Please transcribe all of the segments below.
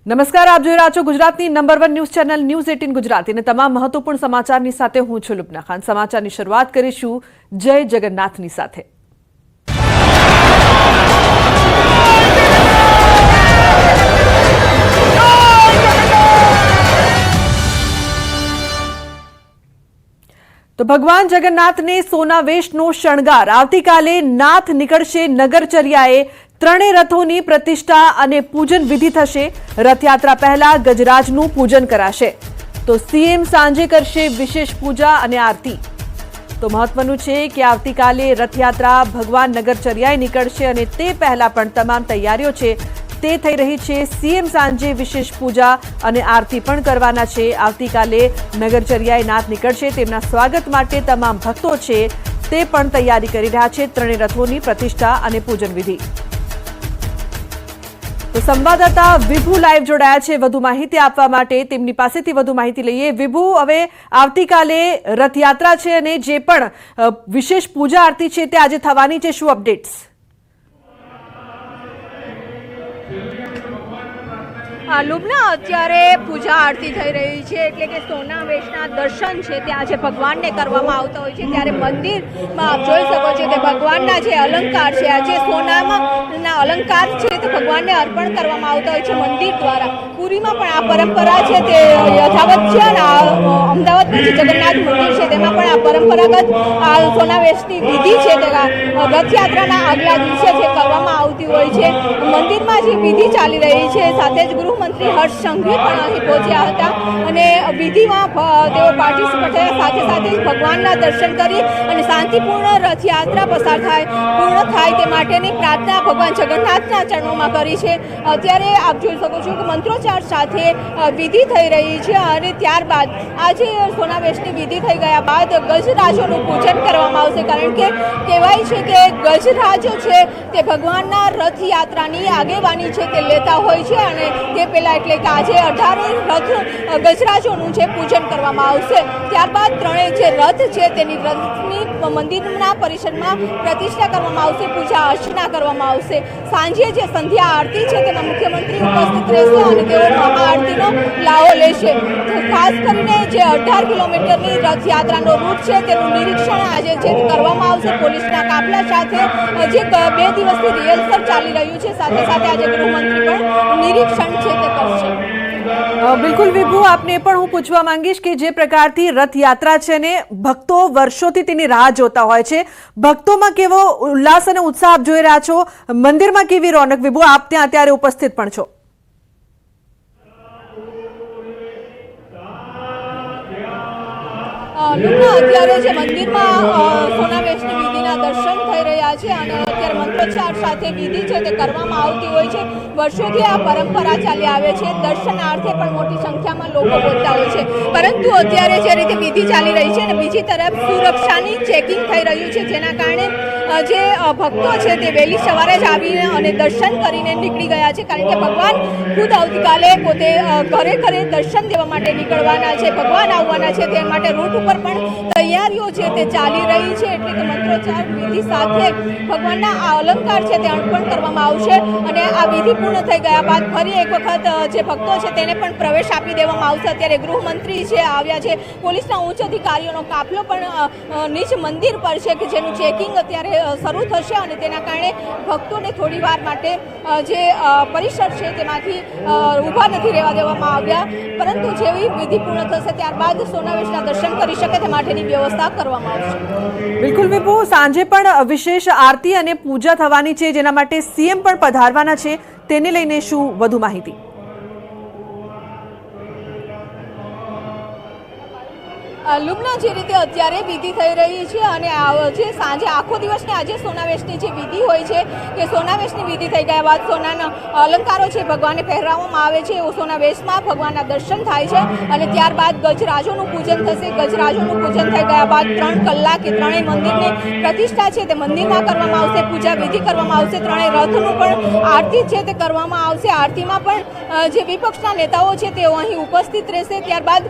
નમસ્કાર, આપ જોઈ રહ્યા છો ગુજરાતની number 1 news channel news 18 Gujarati અને તમામ મહત્વપૂર્ણ સમાચારની સાથે હું છું લુબના ખાન। સમાચારની શરૂઆત કરીશું જય જગન્નાથની સાથે। તો ભગવાન જગન્નાથને સોનાવેશનો શણગાર આવતીકાલે નાથ નીકળશે નગરચર્યાએ। ત્રણેય રથોની પ્રતિષ્ઠા અને પૂજન વિધિ થશે। રથયાત્રા પહેલા ગજરાજનું પૂજન કરાશે તો સીએમ સાંજે કરશે વિશેષ પૂજા અને આરતી। તો મહત્વનું છે કે આવતીકાલે રથયાત્રા ભગવાન નગરચર્યાએ નીકળશે અને તે પહેલા પણ તમામ તૈયારીઓ છે તે થઈ રહી છે। સીએમ સાંજે વિશેષ પૂજા અને આરતી પણ કરવાના છે। આવતીકાલે નગરચર્યાએ નાથ નીકળશે તેમના સ્વાગત માટે તમામ ભક્તો છે તે પણ તૈયારી કરી રહ્યા છે। ત્રણેય રથોની પ્રતિષ્ઠા અને પૂજન વિધિ। તો સંવાદદાતા વિભુ લાઈવ જોડાયા છે વધુ માહિતી આપવા માટે। તેમની પાસેથી વધુ માહિતી લઈએ। વિભુ, હવે આવતીકાલે રથયાત્રા છે અને જે પણ વિશેષ પૂજા આરતી છે તે આજે થવાની છે, શું અપડેટ્સ? લુબના અત્યારે પૂજા આરતી થઈ રહી છે, એટલે કે સોનાવેશના દર્શન છે તે આજે ભગવાનને કરવામાં આવતા હોય છે। ત્યારે મંદિરમાં આપ જોઈ શકો છો કે ભગવાનના જે અલંકાર છે, આજે સોનાના અલંકાર છે તે ભગવાનને અર્પણ કરવામાં આવતા હોય છે મંદિર દ્વારા। પુરીમાં પણ આ પરંપરા છે તે યથાવત છે અને અમદાવાદમાં જે જગન્નાથ મંદિર છે તેમાં પણ આ પરંપરાગત આ સોનાવેશની વિધિ છે તે રથયાત્રાના આગલા દિવસે જે કરવામાં આવતી હોય છે। મંદિરમાં જે વિધિ ચાલી રહી છે, સાથે જ ગૃહમંત્રી હર્ષ સંઘવી પણ અહીં પહોંચ્યા હતા અને વિધિમાં તેઓ પાર્ટિસિપેટ થયા। સાથે સાથે ભગવાનના દર્શન કરી અને શાંતિપૂર્ણ રથયાત્રા પૂર્ણ થાય તે માટેની પ્રાર્થના ભગવાન જગન્નાથના ચરણોમાં કરી છે। અત્યારે આપ જોઈ શકો છો કે મંત્રોચ્ચાર સાથે વિધિ થઈ રહી છે અને ત્યારબાદ આજે સોનાવેશની વિધિ થઈ ગયા બાદ ગજરાજોનું પૂજન કરવામાં આવશે, કારણ કે કહેવાય છે કે ગજરાજો છે તે ભગવાનના રથયાત્રાની આગેવાની છે તે લેતા હોય છે અને તે પહેલા એટલે કે આજે 18 રથ ગજરાજોનું છે પૂજન કરવામાં આવશે। ત્યારબાદ ત્રણેય જે રથ છે તેની રથની મંદિરના પરિસરમાં પ્રતિષ્ઠા કરવામાં આવશે, પૂજા અર્ચના કરવામાં આવશે। સાંજે જે સંધ્યા આરતી છે તેમાં મુખ્યમંત્રી ઉપસ્થિત રહેશે અને તેઓ મહાઆરતીનો લાવો લેશે। ખાસ કરીને જે 18 કિલોમીટરની રથયાત્રાનો રૂટ છે તેનું નિરીક્ષણ આજે જે કરવામાં આવશે પોલીસના કાફલા સાથે, જે 2 દિવસથી રિહર્સલ ચાલી રહ્યું છે। સાથે સાથે આજે ગૃહમંત્રી પણ નિરીક્ષણ છે તે કરશે। બિલકુલ વિભુ, આપને પણ હું પૂછવા માંગીશ કે જે પ્રકારથી રથયાત્રા છે ને ભક્તો વર્ષોથી તેની રાહ જોતા હોય છે, ભક્તોમાં કેવો ઉલ્લાસ અને ઉત્સાહ આપ જોઈ રહ્યા છો? મંદિરમાં કેવી રોનક? વિભુ, આપ ત્યાં અત્યારે ઉપસ્થિત પણ છો। અત્યારે જે મંદિરમાં સોનાવેશની વિધિના દર્શન થઈ રહ્યા છે અને અત્યારે મંત્રોચ્ચાર સાથે વિધિ છે તે કરવામાં આવતી હોય છે। વર્ષોથી આ પરંપરા ચાલી આવે છે, દર્શનાર્થે પણ મોટી સંખ્યામાં લોકો પહોંચતા હોય છે, પરંતુ અત્યારે જે રીતે વિધિ ચાલી રહી છે અને બીજી તરફ સુરક્ષાની ચેકિંગ થઈ રહ્યું છે, જેના કારણે જે ભક્તો છે તે વહેલી સવારે જ આવીને અને દર્શન કરીને નીકળી ગયા છે, કારણ કે ભગવાન ખુદ આવતીકાલે પોતે ઘરે ઘરે દર્શન દેવા માટે નીકળવાના છે, ભગવાન આવવાના છે, તે માટે રૂટ ઉપર પણ તૈયારીઓ છે તે ચાલી રહી છે। એટલે કે મંત્રોચ્ચાર વિધિ સાથે ભગવાનના આ અલંકાર છે તે અર્પણ કરવામાં આવશે અને આ વિધિ પૂર્ણ થઈ ગયા બાદ ફરી એક વખત જે ભક્તો છે તેને પણ પ્રવેશ આપી દેવામાં આવશે। અત્યારે ગૃહમંત્રી છે આવ્યા છે, પોલીસના ઉચ્ચ અધિકારીઓનો કાફલો પણ નીચ મંદિર પર છે કે જેનું ચેકિંગ અત્યારે શરૂ થશે અને તેના કારણે ભક્તોને થોડી વાર માટે જે પરિસર છે તેમાંથી ઊભા નથી રહેવા દેવામાં આવ્યા, પરંતુ જેવી વિધિ પૂર્ણ થશે ત્યારબાદ સોનાવેશના દર્શન કરી શકે તે માટેની વ્યવસ્થા કરવામાં આવશે। બિલકુલ વિભુ, સાંજે પણ વિશેષ આરતી અને પૂજા થવાની છે, જેના માટે સીએમ પણ પધારવાના છે, તેને લઈને શું વધુ માહિતી? લુબના જે રીતે અત્યારે વિધિ થઈ રહી છે અને જે સાંજે આખો દિવસની આજે સોનાવેશની જે વિધિ હોય છે કે સોનાવેશની વિધિ થઈ ગયા બાદ સોનાના અલંકારો છે ભગવાનને પહેરાવવામાં આવે છે, એવું સોનાવેશમાં ભગવાનના દર્શન થાય છે અને ત્યારબાદ ગજરાજોનું પૂજન થશે। ગજરાજોનું પૂજન થઈ ગયા બાદ 3 કલાકે ત્રણેય મંદિરની પ્રતિષ્ઠા છે તે મંદિરમાં કરવામાં આવશે, પૂજા વિધિ કરવામાં આવશે, ત્રણેય રથનું પણ આરતી છે તે કરવામાં આવશે। આરતીમાં પણ જે વિપક્ષના નેતાઓ છે તેઓ અહીં ઉપસ્થિત રહેશે। ત્યારબાદ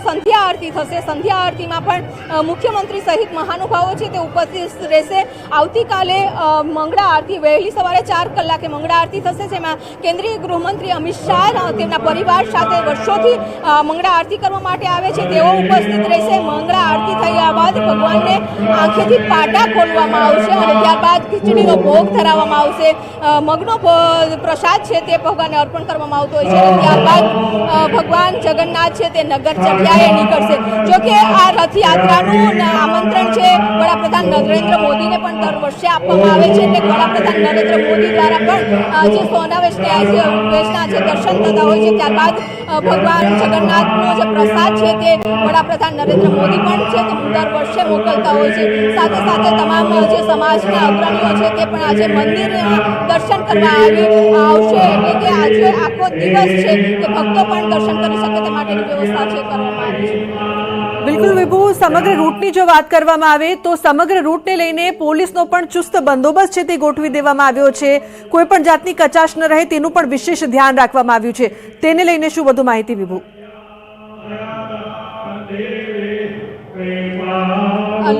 સંધ્યા આરતી થશે, સંધ્યા આરતીમાં પણ મુખ્યમંત્રી સહિત મહાનુભાવો છે તે ઉપસ્થિત રહેશે. આવતીકાલે મંગળા આરતી વહેલી સવારે 4 કલાકે મંગળા આરતી થશે, જેમાં કેન્દ્રીય ગૃહમંત્રી અમિત શાહ તેમના પરિવાર સાથે વર્ષોથી મંગળા આરતી કરવા માટે આવે છે તેઓ ઉપસ્થિત રહેશે. મંગળા આરતી થયા બાદ ભગવાનને આંખેથી પાટા ખોલવામાં આવશે અને ત્યારબાદ ખીચડીનો ભોગ ધરાવવામાં આવશે. મગનો પ્રસાદ છે તે ભગવાનને અર્પણ કરવામાં આવતો હોય છે અને ત્યારબાદ ભગવાન જગન્નાથ છે તે નગર ચર્યાએ નીકળશે. જોકે આ રથયાત્રાનું આમંત્રણ છે વડાપ્રધાન નરેન્દ્ર મોદીને પણ દર વર્ષે આપવામાં આવે છે. એટલે વડાપ્રધાન નરેન્દ્ર મોદી દ્વારા પણ જે સોના વેશના જે દર્શન થતા હોય છે, ત્યારબાદ ભગવાન જગન્નાથનો જે પ્રસાદ છે તે વડાપ્રધાન નરેન્દ્ર મોદી પણ છે તે દર વર્ષે મોકલતા હોય છે. સાથે સાથે તમામ જે સમાજના અગ્રણીઓ છે તે પણ આજે મંદિરમાં દર્શન કરવા આવશે. એટલે કે આજે આખો દિવસ છે તે ભક્તો પણ દર્શન કરી શકે તે માટેની વ્યવસ્થા છે કરવામાં આવી છે. બિલકુલ વિભુ, સમગ્ર રૂટની જો વાત કરવામાં આવે તો સમગ્ર રૂટને લઈને પોલીસનો પણ ચુસ્ત બંદોબસ્ત છે તે ગોઠવી દેવામાં આવ્યો છે. કોઈ પણ જાતની કચાશ ન રહે તેનું પણ વિશેષ ધ્યાન રાખવામાં આવ્યું છે. તેને લઈને શું વધુ માહિતી વિભુ?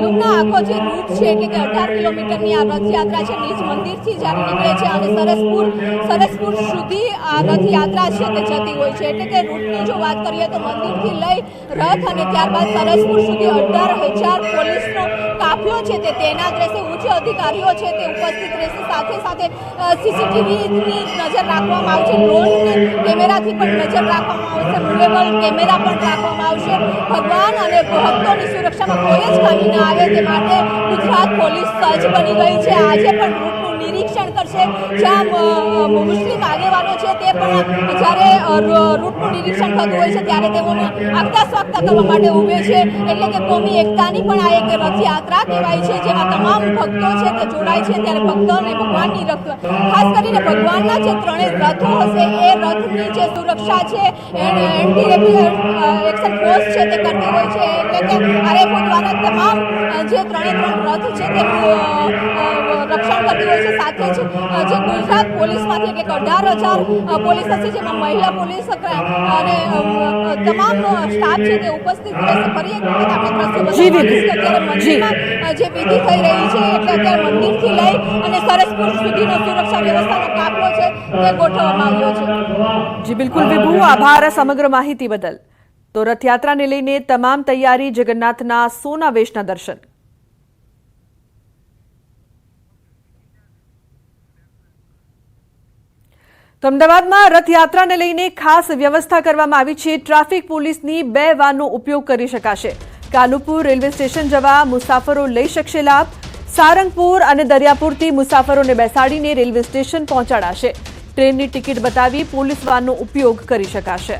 લુમના આખો જે રૂટ છે એટલે કે 18 કિલોમીટરની આ રથયાત્રા છે નિજ મંદિરથી જ્યારે નીકળે છે અને સરસપુર સુધી આ રથયાત્રા છે તે જતી હોય છે. એટલે કે રૂટની જો વાત કરીએ તો મંદિરથી લઈ રથ અને ત્યારબાદ સરસપુર સુધી 18,000 પોલીસનો કાફલો છે તે તૈનાત રહેશે. ઉચ્ચ અધિકારીઓ છે તે ઉપસ્થિત રહેશે. સાથે સાથે સીસીટીવીની નજર રાખવામાં આવશે, ડ્રોન કેમેરાથી પણ નજર રાખવામાં આવશે, મૂવેબલ કેમેરા પણ રાખવામાં આવશે. ભગવાન અને ભક્તોની સુરક્ષામાં કોઈ જ ખામી ન આવે તે માટે ગુજરાત પોલીસ સજ્જ બની ગઈ છે. આજે પણ રૂટનું નિરીક્ષણ કરશે. જ્યાં મુસ્લિમ આગેવાનો છે તે પણ જ્યારે રૂટનું નિરીક્ષણ થતું હોય છે ત્યારે તેઓને આગતા સ્વાગતા કરવા માટે ઊભે છે. એટલે કે કોમી એકતાની પણ આ એક રથયાત્રા કહેવાય છે, જેમાં તમામ ભક્તો છે તે જોડાય છે. ત્યારે ભક્તો અને ભગવાનની ખાસ કરીને ભગવાનના જે 3 રથો હશે એ રથની જે સુરક્ષા છે એન્ટી રેપિડ એક્શન ફોર્સ છે તે કરતી હોય છે. એટલે કે આરએફઓ દ્વારા તમામ જે 3 રથ છે તેનું રક્ષણ કરતી હોય છે. સાથે જ જે ગુજરાત પોલીસમાંથી એટલે 18,000 પોલીસ હશે, જેમાં મહિલા પોલીસ અને તમામ સ્ટાફ છે તે ઉપસ્થિત રહેશે. ફરી એક વખત આપણે દ્રશ્યો બતાવીશું કે અત્યારે મંદિરમાં જે વિધિ થઈ રહી છે એટલે અત્યારે મંદિરથી લઈ અને સરસપુર સુધીનો સુરક્ષા વ્યવસ્થાનો કાફલો છે તે ગોઠવવામાં આવ્યો છે. જી બિલકુલ વિભુ, આભાર સમગ્ર માહિતી બદલ. તો રથયાત્રાને લઈને તમામ તૈયારી, જગન્નાથના સોના વેશના દર્શન. તો અમદાવાદમાં રથયાત્રાને લઈને ખાસ વ્યવસ્થા કરવામાં આવી છે. ટ્રાફિક પોલીસની 2 વાનનો ઉપયોગ કરી શકાશે. કાલુપુર રેલવે સ્ટેશન જવા મુસાફરો લઈ શકશે લાભ. સારંગપુર અને દરિયાપુરથી મુસાફરોને બેસાડીને રેલવે સ્ટેશન પહોંચાડાશે. ટ્રેનની ટિકિટ બતાવી પોલીસ વાનનો ઉપયોગ કરી શકાશે.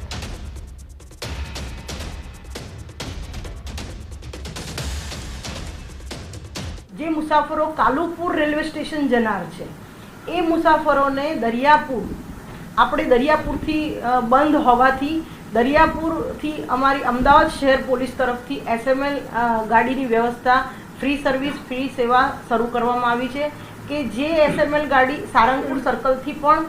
જે મુસાફરો કાલુપુર રેલવે સ્ટેશન જનાર છે એ મુસાફરોને દરિયાપુરથી બંધ હોવાથી દરિયાપુરથી અમારી અમદાવાદ શહેર પોલીસ તરફથી એસએમએલ ગાડીની વ્યવસ્થા, ફ્રી સર્વિસ, ફ્રી સેવા શરૂ કરવામાં આવી છે કે જે એસએમએલ ગાડી સારંગપુર સર્કલથી પણ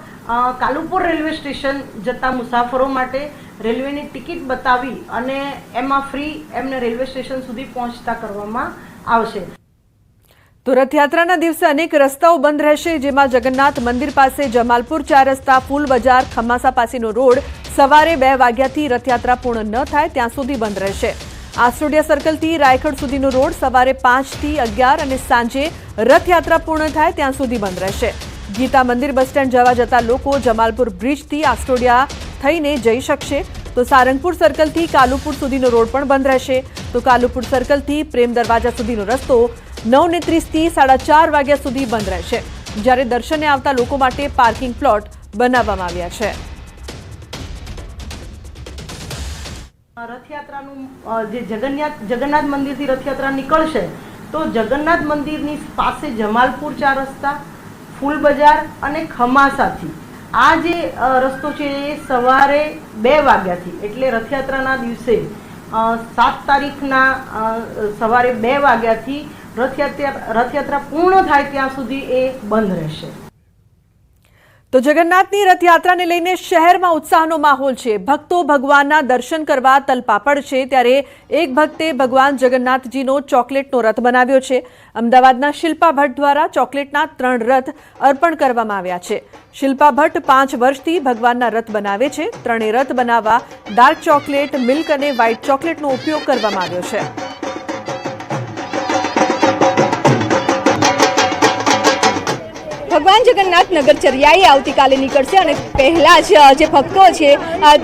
કાલુપુર રેલવે સ્ટેશન જતા મુસાફરો માટે રેલવેની ટિકિટ બતાવી અને એમાં ફ્રી એમને રેલવે સ્ટેશન સુધી પહોંચતા કરવામાં આવશે. તો રથયાત્રાના દિવસે અનેક રસ્તાઓ બંધ રહેશે, જેમાં જગન્નાથ મંદિર પાસે જમાલપુર 4 રસ્તા, ફૂલ બજાર, ખમ્માસા પાસેનો રોડ સવારે 2 વાગ્યાથી રથયાત્રા પૂર્ણ ન થાય ત્યાં સુધી બંધ રહેશે. આસ્ટોડિયા સર્કલથી રાયગઢ સુધીનો રોડ સવારે 5 થી 11 અને સાંજે રથયાત્રા પૂર્ણ થાય ત્યાં સુધી બંધ રહેશે. ગીતા મંદિર બસ સ્ટેન્ડ જતા લોકો જમાલપુર બ્રિજથી આસ્ટોડિયા થઈને જઈ શકશે. તો સારંગપુર સર્કલથી કાલુપુર સુધીનો રોડ પણ બંધ રહેશે. તો કાલુપુર સર્કલથી પ્રેમ દરવાજા સુધીનો રસ્તો 9:30 થી 4:30 વાગ્યા સુધી બંધ રહેશે. જ્યારે દર્શને આવતા લોકો માટે પાર્કિંગ પ્લોટ બનાવવામાં આવ્યા છે. રથયાત્રાનું જે જગન્નાથ મંદિરથી રથયાત્રા નીકળશે તો જગન્નાથ મંદિરની પાસે જમાલપુર 4 રસ્તા, ફૂલ બજાર અને ખમાસાથી આ જે રસ્તો છે એ સવારે 2 વાગ્યાથી એટલે રથયાત્રાના દિવસે 7 તારીખના સવારે 2 વાગ્યાથી રથયાત્રા પૂર્ણ થાય ત્યાં સુધી એ બંધ રહેશે. તો જગન્નાથની રથયાત્રાને લઈને શહેરમાં ઉત્સાહનો માહોલ છે। ભક્તો ભગવાનના દર્શન કરવા તલપાપડ છે, ત્યારે એક ભક્તે ભગવાન જગન્નાથજીનો ચોકલેટનો રથ બનાવ્યો છે। અમદાવાદના શિલ્પા ભટ્ટ દ્વારા ચોકલેટના 3 રથ અર્પણ કરવામાં આવ્યા છે। શિલ્પા ભટ્ટ 5 વર્ષથી ભગવાનના રથ બનાવે છે। 3 રથ બનાવવા ડાર્ક ચોકલેટ, મિલ્ક અને વ્હાઇટ ચોકલેટનો ઉપયોગ કરવામાં આવ્યો છે। ભગવાન જગન્નાથ નગરચર્યાએ આવતીકાલે નીકળશે અને પહેલા જ જે ભક્તો છે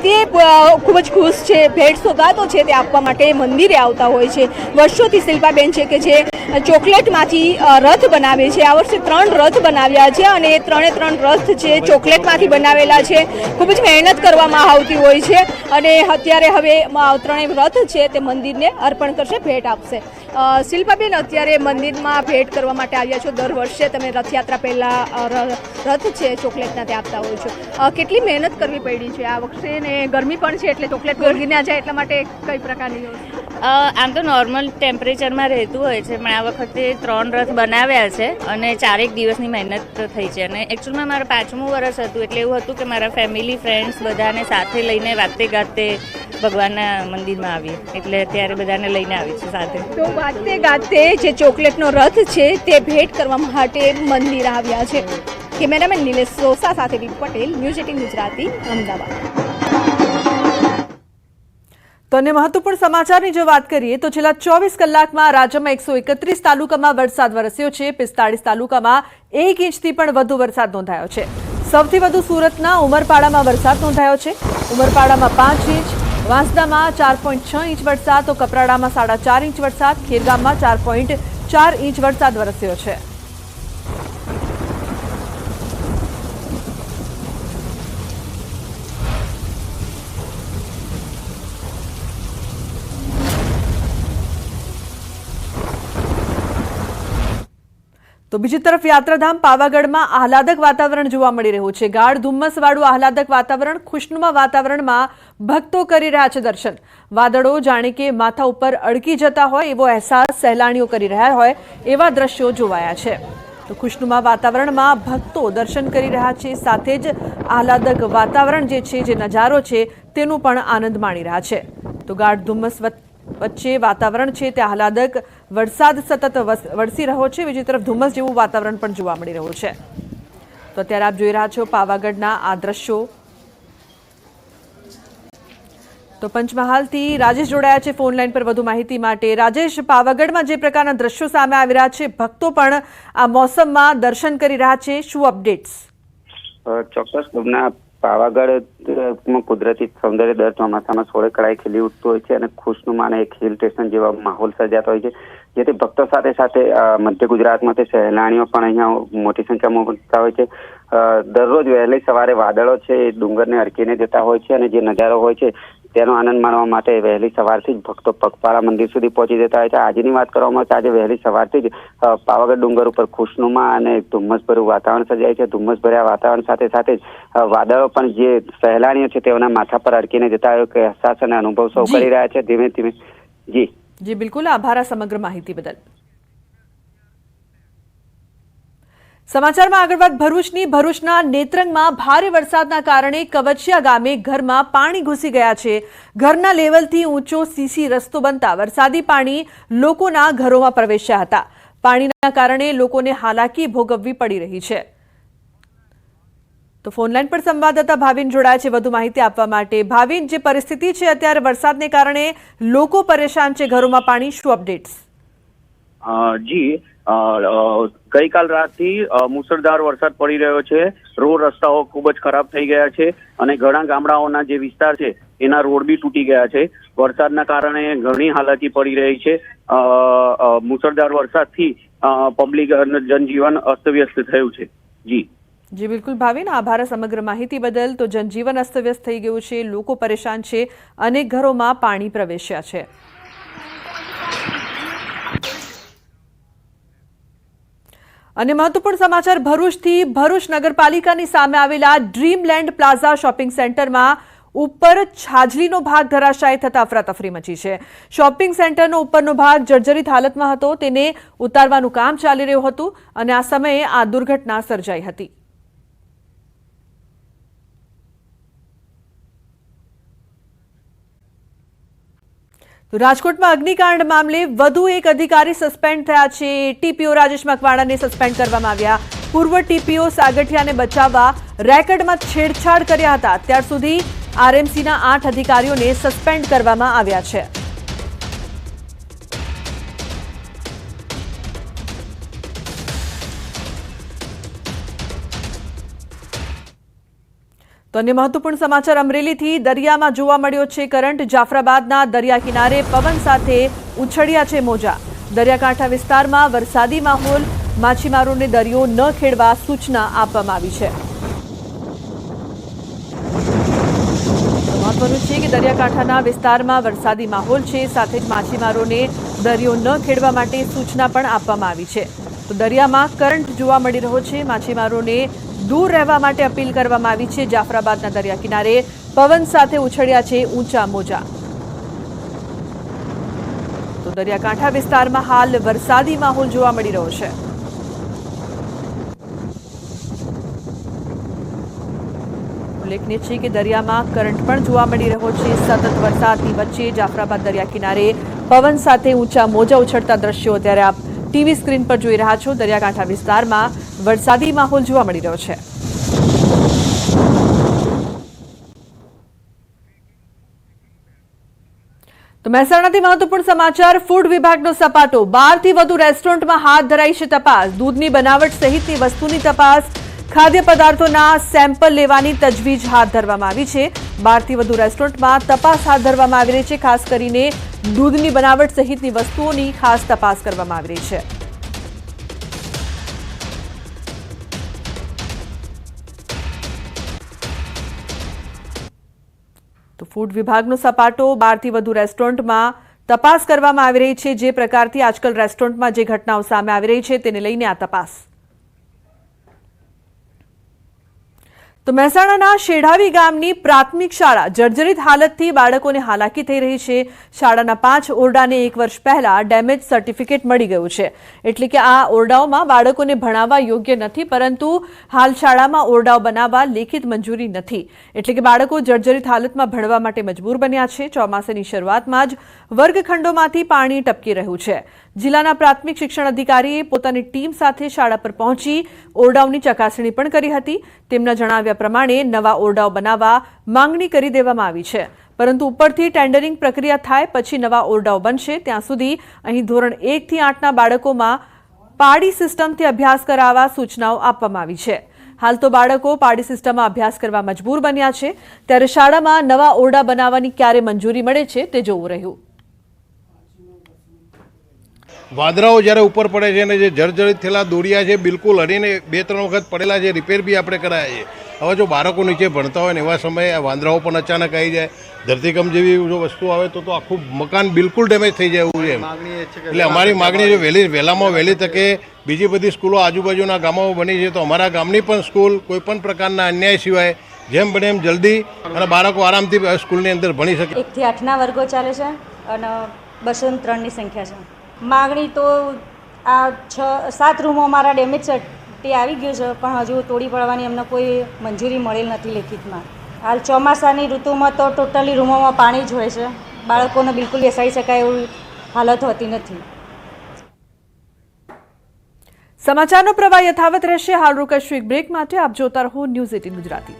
તે ખૂબ જ ખુશ છે। ભેટ સોગાતો છે તે આપવા માટે મંદિરે આવતા હોય છે। વર્ષોથી શિલ્પાબેન છે કે જે ચોકલેટમાંથી રથ બનાવે છે। આ વર્ષે 3 રથ બનાવ્યા છે અને 3 રથ છે ચોકલેટમાંથી બનાવેલા છે। ખૂબ જ મહેનત કરવામાં આવતી હોય છે અને અત્યારે હવે 3 રથ છે તે મંદિરને અર્પણ કરશે, ભેટ આપશે। શિલ્પાબેન, અત્યારે મંદિરમાં ભેટ કરવા માટે આવ્યા છો। દર વર્ષે તમે રથયાત્રા પહેલા રથ છે ચોકલેટના તે આપતા હોય છો। કેટલી મહેનત કરવી પડી છે આ વખતે, ને ગરમી પણ છે એટલે ચોકલેટ ગળગી ના જાય એટલા માટે કઈ પ્રકારની? આમ તો નોર્મલ ટેમ્પરેચરમાં રહેતું હોય છે, પણ આ વખતે 3 રથ બનાવ્યા છે અને 4 દિવસની મહેનત થઈ છે। અને એકચ્યુઅલમાં મારું 5મું વર્ષ હતું, એટલે એવું હતું કે મારા ફેમિલી, ફ્રેન્ડ્સ બધાને સાથે લઈને વાતે ગાતે ભગવાનના મંદિરમાં આવી, એટલે ત્યારે બધાને લઈને આવી છું સાથે। તો વાતે ગાતે જે ચોકલેટનો રથ છે તે ભેટ કરવા માટે મંદિર આવ્યા છે। કેમેરામેન નિલેશ સોસા સાથે દીપ પટેલ, ન્યૂઝ 18 ગુજરાતી, અમદાવાદ। તો અન્ય મહત્વપૂર્ણ સમાચારની જો વાત કરીએ તો છેલ્લા 24 કલાકમાં રાજ્યમાં 131 તાલુકામાં વરસાદ વરસ્યો છે। 45 તાલુકામાં 1 ઇંચથી પણ વધુ વરસાદ નોંધાયો છે। સૌથી વધુ સુરતના ઉમરપાડામાં વરસાદ નોંધાયો છે। ઉમરપાડામાં 5 ઇંચ, વાંસદામાં 4.6 ઇંચ વરસાદ, તો કપરાડામાં 4.5 ઇંચ વરસાદ, ખેરગામમાં 4.4 ઇંચ વરસાદ વરસ્યો છે। તો બીજી તરફ યાત્રાધામ પાવાગઢમાં આહલાદક વાતાવરણ જોવા મળી રહ્યું છે। ગાઢ ધુમ્મસવાળું આહલાદક વાતાવરણ, ખુશનુમા વાતાવરણમાં ભક્તો કરી રહ્યા છે દર્શન। વાદળો જાણે કે માથા ઉપર અડકી જતા હોય એવો અહેસાસ સહેલાણીઓ કરી રહ્યા હોય એવા દ્રશ્યો જોવાયા છે। તો ખુશનુમા વાતાવરણમાં ભક્તો દર્શન કરી રહ્યા છે, સાથે જ આહલાદક વાતાવરણ જે છે, જે નજારો છે તેનું પણ આનંદ માણી રહ્યા છે। તો ગાઢ ધુમ્મસ વચ્ચે વાતાવરણ છે તે આહલાદક, વરસાદ સતત વરસી રહ્યો છે। બીજી તરફ ધુમ્મસ જેવું વાતાવરણ પણ જોવા મળી રહ્યું છે। તો અત્યારે આપ જોઈ રહ્યા છો પાવાગઢના આ દ્રશ્યો। તો પંચમહાલથી રાજેશ જોડાયા છે ફોન લાઈન પર વધુ માહિતી માટે। રાજેશ, પાવાગઢમાં જે પ્રકારના દ્રશ્યો સામે આવી રહ્યા છે, ભક્તો પણ આ મોસમમાં દર્શન કરી રહ્યા છે, શું અપડેટ્સ? ચોક્કસ, પાવાગઢમાં કુદરતી સૌંદર્ય દર ચોમાસામાં સોળે કળાએ ખીલી ઉઠતું હોય છે અને ખુશનુમા એક હિલ સ્ટેશન જેવા માહોલ સર્જાતો હોય છે, જેથી ભક્તો સાથે સાથે મધ્ય ગુજરાતમાંથી સહેલાણીઓ પણ અહીંયા મોટી સંખ્યામાં ઉમટતા હોય છે। દરરોજ વહેલી સવારે વાદળો છે એ ડુંગરને અરકીને જતા હોય છે અને જે નજારો હોય છે તેનો આનંદ માણવા માટે વહેલી સવારથી જ ભક્તો પગપાળા મંદિર સુધી પહોંચી જતા હોય છે। આજની વાત કરવામાં આવે તો આજે વહેલી સવારથી જ પાવાગઢ ડુંગર ઉપર ખુશનુમા અને ધુમ્મસભર્યું વાતાવરણ સર્જાય છે। ધુમ્મસભર્યા વાતાવરણ સાથે સાથે જ વાદળો પણ જે સહેલાણીઓ છે તેઓના માથા પર અડકીને જતા હોય કે અહેસાસ અને અનુભવ સૌ કરી રહ્યા છે ધીમે ધીમે। જી બિલકુલ, આભાર આ સમગ્ર માહિતી બદલ। સમાચારમાં આગળ વાત ભરૂચના નેત્રંગમાં ભારે વરસાદના કારણે કવચિયા ગામે ઘરમાં પાણી ઘૂસી ગયા છે। ઘરના લેવલથી ઊંચો સીસી રસ્તો બનતા વરસાદી પાણી લોકોના ઘરોમાં પ્રવેશ્યા હતા। પાણીના કારણે લોકોને હાલાકી ભોગવવી પડી રહી છે। તો ફોનલાઈન પર સંવાદદાતા ભાવિન જોડાયા છે વધુ માહિતી આપવા માટે। ભાવિન, જે પરિસ્થિતિ છે અત્યારે વરસાદને કારણે લોકો પરેશાન છે ઘરોમાં પાણી, શું અપડેટ્સ? જી, ગઈકાલ રાતથી મુસળધાર વરસાદ પડી રહ્યો છે। રોડ રસ્તાઓ ખૂબ જ ખરાબ થઈ ગયા છે અને ઘણા ગામડાઓના જે વિસ્તાર છે એના રોડ બી તૂટી ગયા છે। વરસાદના કારણે ઘણી હાલાકી પડી રહી છે। મુસળધાર વરસાદથી પબ્લિક જનજીવન અસ્તવ્યસ્ત થયું છે। જી બિલકુલ ભાવિન, આભાર સમગ્ર માહિતી બદલ। તો જનજીવન અસ્તવ્યસ્ત થઈ ગયું છે, લોકો પરેશાન છે, અનેક ઘરોમાં પાણી પ્રવેશ્યા છે। અને મહત્વપૂર્ણ સમાચાર ભરૂચથી। ભરૂચ નગરપાલિકાની સામે આવેલા ડ્રીમલેન્ડ પ્લાઝા શોપિંગ સેન્ટરમાં ઉપર છાજલીનો ભાગ ધરાશાયી થતા અફરાતફરી મચી છે। શોપિંગ સેન્ટરનો ઉપરનો ભાગ જર્જરિત હાલતમાં હતો, તેને ઉતારવાનું કામ ચાલી રહ્યું હતું અને આ સમયે આ દુર્ઘટના સર્જાઈ હતી। તો રાજકોટમાં અગ્નિકાંડ મામલે વધુ એક અધિકારી સસ્પેન્ડ થયા છે. ટીપીઓ રાજેશ મકવાણાને સસ્પેન્ડ કરવામાં આવ્યા. પૂર્વ ટીપીઓ સાગઠિયાને બચાવવા રેકર્ડમાં છેડછાડ કર્યા હતા. અત્યાર સુધી આરએમસીના 8 અધિકારીઓને સસ્પેન્ડ કરવામાં આવ્યા છે. તો અન્ય મહત્વપૂર્ણ સમાચાર અમરેલીથી. દરિયામાં જોવા મળ્યો છે કરંટ. જાફરાબાદના દરિયા કિનારે પવન સાથે ઉછળ્યા છે મોજા. દરિયાકાંઠા વિસ્તારમાં વરસાદી માહોલ. માછીમારોને દરિયો ન ખેડવા સૂચના આપવામાં આવી છે. મહત્વનું છે કે દરિયાકાંઠાના વિસ્તારમાં વરસાદી માહોલ છે, સાથે જ માછીમારોને દરિયો ન ખેડવા માટે સૂચના પણ આપવામાં આવી છે. તો દરિયામાં કરંટ જોવા મળી રહ્યો છે. માછીમારોને દૂર રહેવા માટે અપીલ કરવામાં આવી છે. જાફરાબાદના દરિયા કિનારે પવન સાથે ઉછળ્યા છે ઊંચા મોજા. તો દરિયાકાંઠા વિસ્તારમાં હાલ વરસાદી માહોલ જોવા મળી રહ્યો છે. ઉલ્લેખનીય છે કે દરિયામાં કરંટ પણ જોવા મળી રહ્યો છે. સતત વરસાદની વચ્ચે જાફરાબાદ દરિયા કિનારે પવન સાથે ઊંચા મોજા ઉછળતા દ્રશ્યો અત્યારે આપ ટીવી સ્ક્રીન પર જોઈ રહ્યા છો. દરિયાકાંઠા વિસ્તારમાં વરસાદી માહોલ જોવા મળી રહ્યો છે. તો મહેસાણાથી મહત્વપૂર્ણ સમાચાર. ફૂડ વિભાગનો સપાટો. 12 થી વધુ રેસ્ટોરન્ટમાં હાથ ધરાઈ છે તપાસ. દૂધની બનાવટ સહિતની વસ્તુની તપાસ. ખાદ્ય પદાર્થોના સેમ્પલ લેવાની તજવીજ હાથ ધરવામાં આવી છે. 12 થી વધુ રેસ્ટોરન્ટમાં તપાસ હાથ ધરવામાં આવી રહી છે. ખાસ કરીને દૂધની બનાવટ સહિતની વસ્તુઓની ખાસ તપાસ કરવામાં આવી રહી છે. તો ફૂડ વિભાગનો સપાટો. 12 થી વધુ રેસ્ટોરન્ટમાં તપાસ કરવામાં આવી રહી છે. જે પ્રકારથી આજકાલ રેસ્ટોરન્ટમાં જે ઘટનાઓ સામે આવી રહી છે તેને લઈને આ તપાસ. તો મહેસાણાના શેઢાવી ગામની પ્રાથમિક શાળા જર્જરિત હાલતથી બાળકોને હાલાકી થઈ રહી છે. શાળાના 5 ઓરડાને 1 વર્ષ પહેલા ડેમેજ સર્ટિફિકેટ મળી ગયું છે. એટલે કે આ ઓરડાઓમાં બાળકોને ભણાવવા યોગ્ય નથી, પરંતુ હાલ શાળામાં ઓરડાઓ બનાવવા લેખિત મંજૂરી નથી. એટલે કે બાળકો જર્જરિત હાલતમાં ભણવા માટે મજબૂર બન્યા છે. ચોમાસાની શરૂઆતમાં જ વર્ગખંડોમાંથી પાણી ટપકી રહ્યું છે. જિલ્લાના પ્રાથમિક શિક્ષણ અધિકારીએ પોતાની ટીમ સાથે શાળા પર પહોંચી ઓરડાઓની ચકાસણી પણ કરી હતી. તેમના જણાવ્યા પ્રમાણે નવા ઓરડાઓ બનાવવા માંગણી કરી દેવામાં આવી છે, પરંતુ ઉપરથી ટેન્ડરિંગ પ્રક્રિયા થાય પછી નવા ઓરડાઓ બનશે. ત્યાં સુધી અહીં ધોરણ 1 થી 8ના બાળકોમાં પાડી સિસ્ટમથી અભ્યાસ કરાવવા સૂચનાઓ આપવામાં આવી છે. હાલ તો બાળકો પાડી સિસ્ટમમાં અભ્યાસ કરવા મજબૂર બન્યા છે, ત્યારે શાળામાં નવા ઓરડા બનાવવાની ક્યારે મંજૂરી મળે છે તે જોવું રહ્યું. વાદળાઓ જ્યારે ઉપર પડે છે અને જે જર્જરિત થયેલા દોરિયા છે બિલકુલ હરીને 2-3 વખત પડેલા છે. રિપેર બી આપણે કરાયા છે. હવે જો બાળકો નીચે ભણતા હોય ને એવા સમયે આ વાંદરાઓ પણ અચાનક આવી જાય, ધરતીકંપ જેવી જો વસ્તુ આવે તો આખું મકાન બિલકુલ ડેમેજ થઈ જાય એવું છે. એટલે અમારી માગણી જો વહેલામાં વહેલી તકે બીજી બધી સ્કૂલો આજુબાજુના ગામોમાં બની છે તો અમારા ગામની પણ સ્કૂલ કોઈ પણ પ્રકારના અન્યાય સિવાય જેમ બને એમ જલ્દી અને બાળકો આરામથી સ્કૂલની અંદર ભણી શકે. 1 થી 8ના વર્ગો ચાલે છે અને 203ની સંખ્યા છે. માગણી તો આ 6-7 રૂમો અમારા ડેમેજ સર્ટી આવી ગયું છે, પણ હજુ તોડી પડવાની અમને કોઈ મંજૂરી મળેલ નથી લેખિતમાં. હાલ ચોમાસાની ઋતુમાં તો ટોટલી રૂમોમાં પાણી જ હોય છે. બાળકોને બિલકુલ બેસાડી શકાય એવી હાલત હોતી નથી. સમાચારનો પ્રવાહ યથાવત રહેશે. હાલ રોકાશું એક બ્રેક માટે. આપ જોતા રહો ન્યૂઝ 18 ગુજરાતી.